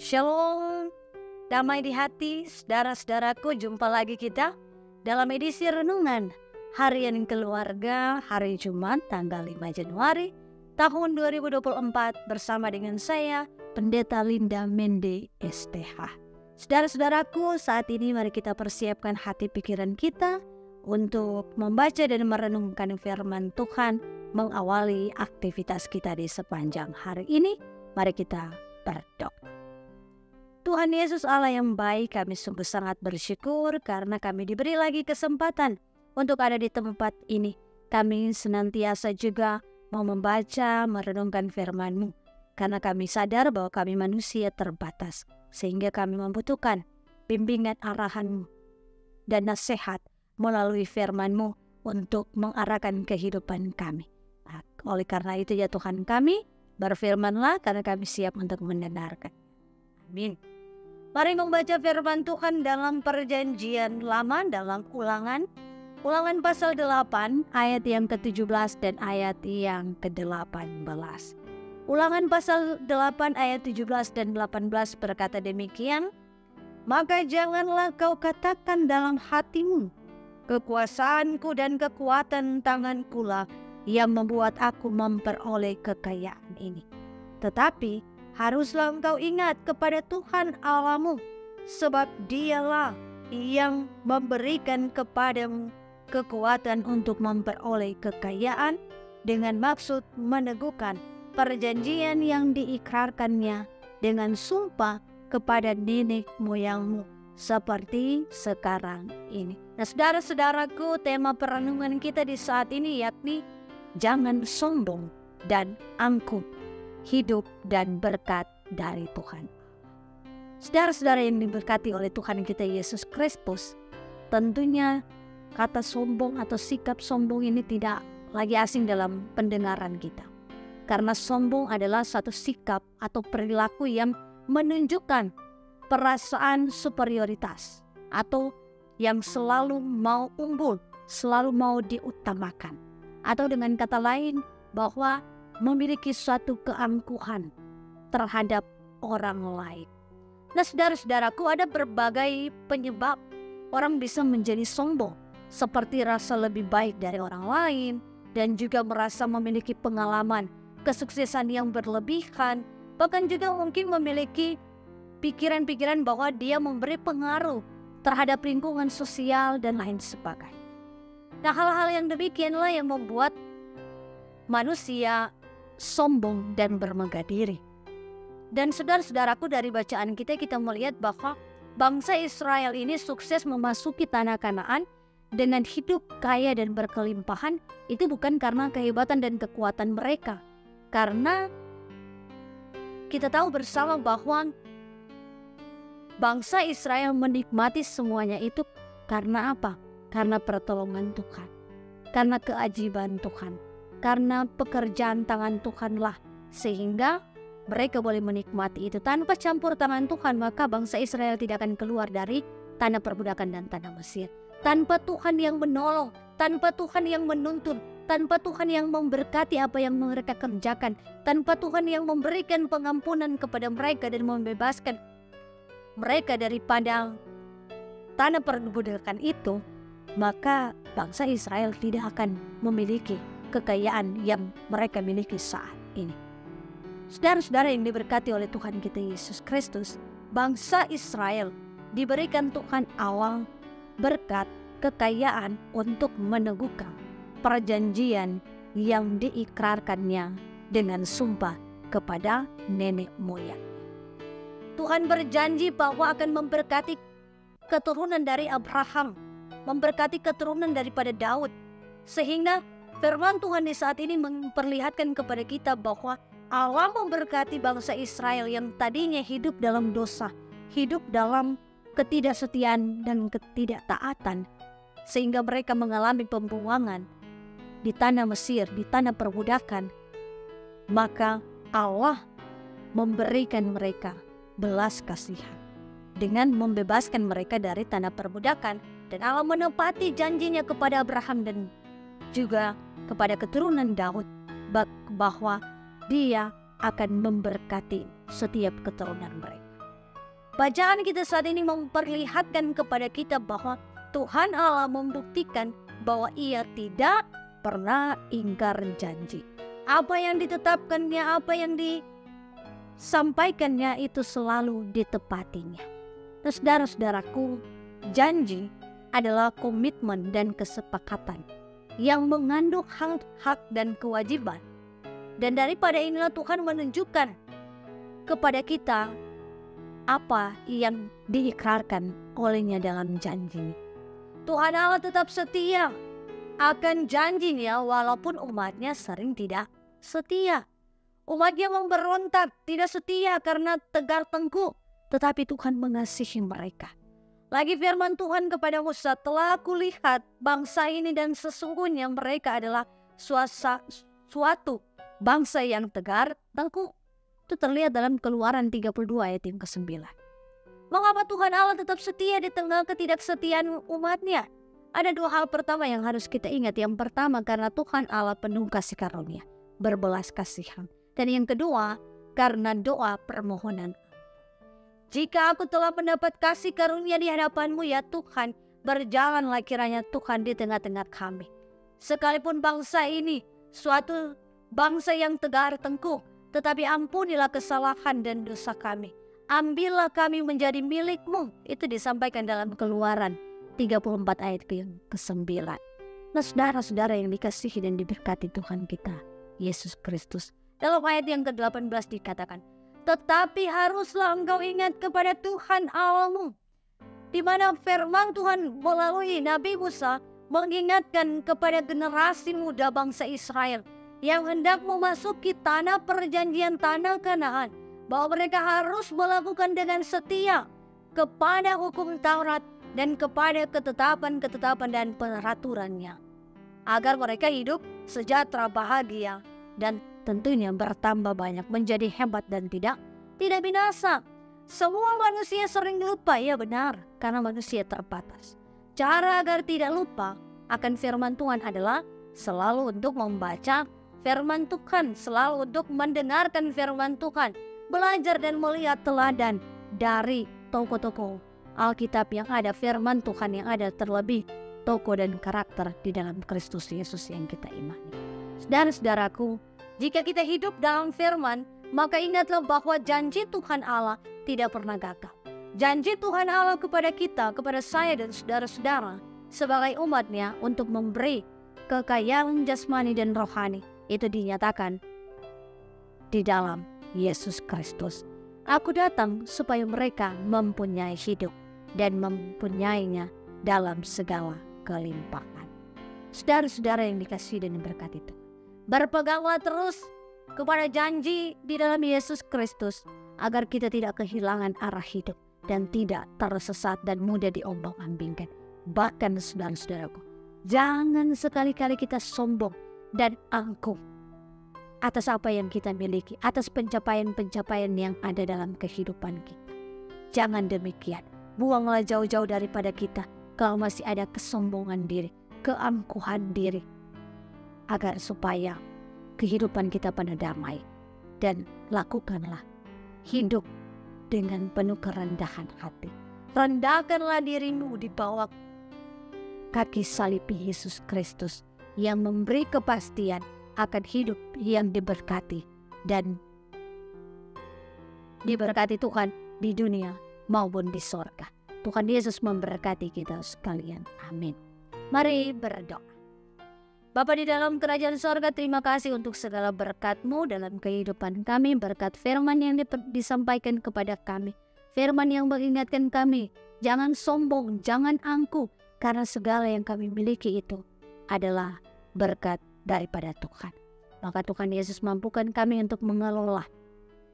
Shalom, damai di hati, saudara-saudaraku, jumpa lagi kita dalam edisi Renungan Harian Keluarga hari Jumat tanggal 5 Januari tahun 2024 bersama dengan saya, Pendeta Linda Mende STH. Saudara-saudaraku, saat ini mari kita persiapkan hati pikiran kita untuk membaca dan merenungkan firman Tuhan mengawali aktivitas kita di sepanjang hari ini. Mari kita berdoa. Tuhan Yesus Allah yang baik, kami sungguh sangat bersyukur karena kami diberi lagi kesempatan untuk ada di tempat ini. Kami senantiasa juga mau membaca, merenungkan firman-Mu, karena kami sadar bahwa kami manusia terbatas, sehingga kami membutuhkan bimbingan arahan-Mu dan nasihat melalui firman-Mu untuk mengarahkan kehidupan kami. Oleh karena itu ya Tuhan kami, berfirmanlah karena kami siap untuk mendengarkan. Amin. Mari membaca firman Tuhan dalam Perjanjian Lama dalam Ulangan pasal 8 ayat yang ke-17 dan ayat yang ke-18. Ulangan pasal 8 ayat 17 dan 18 berkata demikian, "Maka janganlah kau katakan dalam hatimu, kekuasaanku dan kekuatan tangankulah yang membuat aku memperoleh kekayaan ini. Tetapi haruslah engkau ingat kepada Tuhan Allahmu, sebab Dialah yang memberikan kepadamu kekuatan untuk memperoleh kekayaan dengan maksud meneguhkan perjanjian yang diikrarkannya dengan sumpah kepada nenek moyangmu seperti sekarang ini." Nah, saudara-saudaraku, tema perenungan kita di saat ini yakni jangan sombong dan angkuh hidup dan berkat dari Tuhan. Saudara-saudara yang diberkati oleh Tuhan kita Yesus Kristus, tentunya kata sombong atau sikap sombong ini tidak lagi asing dalam pendengaran kita. Karena sombong adalah satu sikap atau perilaku yang menunjukkan perasaan superioritas atau yang selalu mau unggul, selalu mau diutamakan. Atau dengan kata lain bahwa memiliki suatu keangkuhan terhadap orang lain. Nah, saudara-saudaraku, ada berbagai penyebab orang bisa menjadi sombong, seperti rasa lebih baik dari orang lain dan juga merasa memiliki pengalaman kesuksesan yang berlebihan, bahkan juga mungkin memiliki pikiran-pikiran bahwa dia memberi pengaruh terhadap lingkungan sosial dan lain sebagainya. Nah, hal-hal yang demikianlah yang membuat manusia sombong dan bermegah diri. Dan saudara-saudaraku, dari bacaan kita melihat bahwa bangsa Israel ini sukses memasuki tanah Kanaan dengan hidup kaya dan berkelimpahan. Itu bukan karena kehebatan dan kekuatan mereka, karena kita tahu bersama bahwa bangsa Israel menikmati semuanya itu karena apa? Karena pertolongan Tuhan, karena keajaiban Tuhan, karena pekerjaan tangan Tuhanlah, sehingga mereka boleh menikmati itu. Tanpa campur tangan Tuhan, maka bangsa Israel tidak akan keluar dari tanah perbudakan dan tanah Mesir. Tanpa Tuhan yang menolong, tanpa Tuhan yang menuntun, tanpa Tuhan yang memberkati apa yang mereka kerjakan, tanpa Tuhan yang memberikan pengampunan kepada mereka dan membebaskan mereka daripada tanah perbudakan itu, maka bangsa Israel tidak akan memiliki kekayaan yang mereka miliki saat ini. Saudara-saudara yang diberkati oleh Tuhan kita Yesus Kristus, bangsa Israel diberikan Tuhan Allah berkat kekayaan untuk meneguhkan perjanjian yang diikrarkannya dengan sumpah kepada nenek moyang. Tuhan berjanji bahwa akan memberkati keturunan dari Abraham, memberkati keturunan daripada Daud, sehingga firman Tuhan di saat ini memperlihatkan kepada kita bahwa Allah memberkati bangsa Israel yang tadinya hidup dalam dosa, hidup dalam ketidaksetiaan dan ketidaktaatan, sehingga mereka mengalami pembuangan di tanah Mesir, di tanah perbudakan. Maka Allah memberikan mereka belas kasihan dengan membebaskan mereka dari tanah perbudakan, dan Allah menepati janjinya kepada Abraham dan juga kepada keturunan Daud bahwa Dia akan memberkati setiap keturunan mereka. Bacaan kita saat ini memperlihatkan kepada kita bahwa Tuhan Allah membuktikan bahwa Ia tidak pernah ingkar janji. Apa yang ditetapkannya, apa yang disampaikannya itu selalu ditepatinya. Nah, saudara-saudaraku, janji adalah komitmen dan kesepakatan yang mengandung hak dan kewajiban. Dan daripada inilah Tuhan menunjukkan kepada kita apa yang diikrarkan olehnya dalam janji. Tuhan Allah tetap setia akan janjinya walaupun umatnya sering tidak setia. Umatnya memberontak, tidak setia karena tegar tengkuk, tetapi Tuhan mengasihi mereka. Lagi firman Tuhan kepada Musa, telah kulihat bangsa ini dan sesungguhnya mereka adalah suatu bangsa yang tegar tengkuk. Itu terlihat dalam Keluaran 32 ayat yang ke-9. Mengapa Tuhan Allah tetap setia di tengah ketidaksetiaan umatnya? Ada dua hal pertama yang harus kita ingat. Yang pertama, karena Tuhan Allah penuh kasih karunia, berbelas kasihan. Dan yang kedua, karena doa permohonan. Jika aku telah mendapat kasih karunia di hadapanmu ya Tuhan, berjalanlah kiranya Tuhan di tengah-tengah kami. Sekalipun bangsa ini suatu bangsa yang tegar tengkuk, tetapi ampunilah kesalahan dan dosa kami. Ambillah kami menjadi milik-Mu. Itu disampaikan dalam Keluaran 34 ayat ke-9. Nah, saudara-saudara yang dikasihi dan diberkati Tuhan kita, Yesus Kristus. Dalam ayat yang ke-18 dikatakan, tetapi haruslah engkau ingat kepada Tuhan Allahmu. Di mana firman Tuhan melalui Nabi Musa mengingatkan kepada generasi muda bangsa Israel yang hendak memasuki tanah perjanjian, tanah Kanaan, bahwa mereka harus melakukan dengan setia kepada hukum Taurat dan kepada ketetapan-ketetapan dan peraturannya, agar mereka hidup sejahtera, bahagia, dan tentunya bertambah banyak, menjadi hebat dan tidak binasa. Semua manusia sering lupa, ya benar, karena manusia terbatas. Cara agar tidak lupa akan firman Tuhan adalah selalu untuk membaca firman Tuhan, selalu untuk mendengarkan firman Tuhan, belajar dan melihat teladan dari tokoh-tokoh Alkitab yang ada, firman Tuhan yang ada, terlebih tokoh dan karakter di dalam Kristus Yesus yang kita imani. Saudara-saudaraku, jika kita hidup dalam firman, maka ingatlah bahwa janji Tuhan Allah tidak pernah gagal. Janji Tuhan Allah kepada kita, kepada saya dan saudara-saudara sebagai umatnya untuk memberi kekayaan jasmani dan rohani, itu dinyatakan di dalam Yesus Kristus. Aku datang supaya mereka mempunyai hidup dan mempunyainya dalam segala kelimpahan. Saudara-saudara yang dikasihi dan diberkati itu, berpeganglah terus kepada janji di dalam Yesus Kristus agar kita tidak kehilangan arah hidup dan tidak tersesat dan mudah diombang-ambingkan. Bahkan saudara-saudaraku, jangan sekali-kali kita sombong dan angkuh atas apa yang kita miliki, atas pencapaian-pencapaian yang ada dalam kehidupan kita. Jangan demikian. Buanglah jauh-jauh daripada kita kalau masih ada kesombongan diri, keangkuhan diri, agar supaya kehidupan kita pada damai. Dan lakukanlah hidup dengan penuh kerendahan hati. Rendahkanlah dirimu di bawah kaki salib Yesus Kristus yang memberi kepastian akan hidup yang diberkati dan diberkati Tuhan di dunia maupun di sorga. Tuhan Yesus memberkati kita sekalian. Amin. Mari berdoa. Bapa di dalam kerajaan sorga, terima kasih untuk segala berkat-Mu dalam kehidupan kami, berkat firman yang disampaikan kepada kami, firman yang mengingatkan kami, jangan sombong, jangan angkuh, karena segala yang kami miliki itu adalah berkat daripada Tuhan. Maka Tuhan Yesus mampukan kami untuk mengelola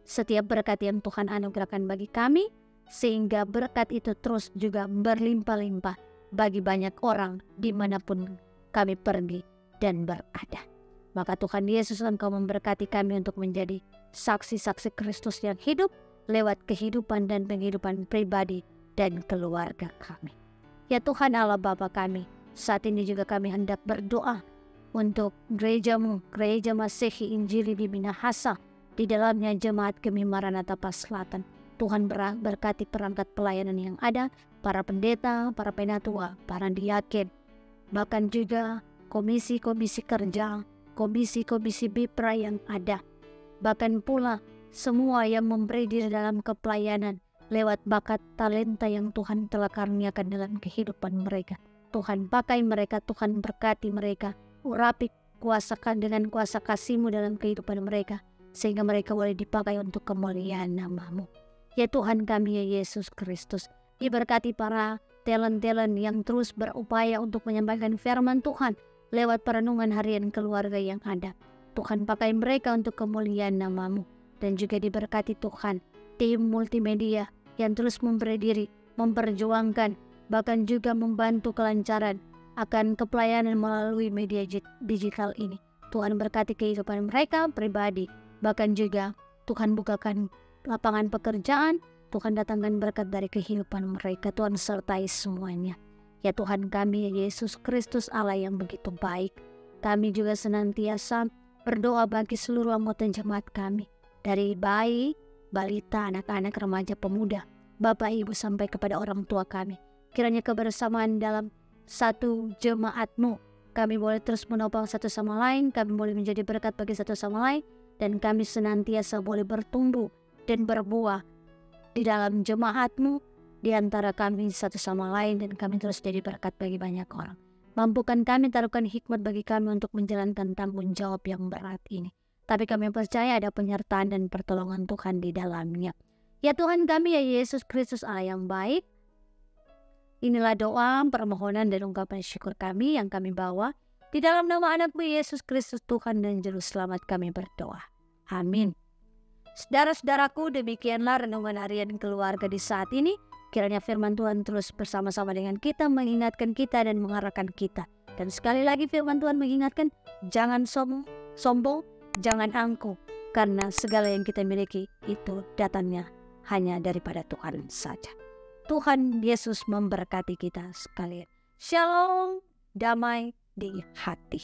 setiap berkat yang Tuhan anugerahkan bagi kami, sehingga berkat itu terus juga berlimpah-limpah bagi banyak orang dimanapun kami pergi dan berada. Maka Tuhan Yesus, Engkau memberkati kami untuk menjadi saksi-saksi Kristus yang hidup lewat kehidupan dan penghidupan pribadi dan keluarga kami. Ya Tuhan Allah Bapa kami, saat ini juga kami hendak berdoa untuk gereja-Mu, Gereja Masihi Injili di Minahasa, di dalamnya Jemaat Kami Maranatha Pas Selatan. Tuhan berkati perangkat pelayanan yang ada, para pendeta, para penatua, para diaken, bahkan juga komisi-komisi kerja, komisi-komisi BIPRA yang ada, bahkan pula semua yang memberi diri dalam kepelayanan lewat bakat talenta yang Tuhan telah karuniakan dalam kehidupan mereka. Tuhan pakai mereka, Tuhan berkati mereka, urapi kuasakan dengan kuasa kasih-Mu dalam kehidupan mereka, sehingga mereka boleh dipakai untuk kemuliaan nama-Mu. Ya Tuhan kami, ya Yesus Kristus, diberkati para talent-talent yang terus berupaya untuk menyampaikan firman Tuhan lewat perenungan harian keluarga yang ada. Tuhan pakai mereka untuk kemuliaan nama-Mu. Dan juga diberkati Tuhan tim multimedia yang terus memberi diri, memperjuangkan, bahkan juga membantu kelancaran akan kepelayanan melalui media digital ini. Tuhan berkati kehidupan mereka pribadi, bahkan juga Tuhan bukakan lapangan pekerjaan, Tuhan datangkan berkat dari kehidupan mereka. Tuhan sertai semuanya. Ya Tuhan kami, ya Yesus Kristus, Allah yang begitu baik. Kami juga senantiasa berdoa bagi seluruh anggota jemaat kami, dari bayi, balita, anak-anak, remaja, pemuda, Bapak Ibu sampai kepada orang tua kami. Kiranya kebersamaan dalam satu jemaat-Mu, kami boleh terus menopang satu sama lain, kami boleh menjadi berkat bagi satu sama lain, dan kami senantiasa boleh bertumbuh dan berbuah di dalam jemaat-Mu, di antara kami satu sama lain, dan kami terus jadi berkat bagi banyak orang. Mampukan kami, taruhkan hikmat bagi kami untuk menjalankan tanggung jawab yang berat ini. Tapi kami percaya ada penyertaan dan pertolongan Tuhan di dalamnya. Ya Tuhan kami, ya Yesus Kristus, Allah yang baik. Inilah doa, permohonan, dan ungkapan syukur kami yang kami bawa di dalam nama anak-Mu Yesus Kristus, Tuhan dan Juru Selamat kami berdoa. Amin. Saudara-saudaraku, demikianlah renungan harian keluarga di saat ini. Kiranya firman Tuhan terus bersama-sama dengan kita, mengingatkan kita dan mengarahkan kita. Dan sekali lagi firman Tuhan mengingatkan, jangan sombong, jangan angkuh, karena segala yang kita miliki itu datangnya hanya daripada Tuhan saja. Tuhan Yesus memberkati kita sekalian. Shalom, damai di hati.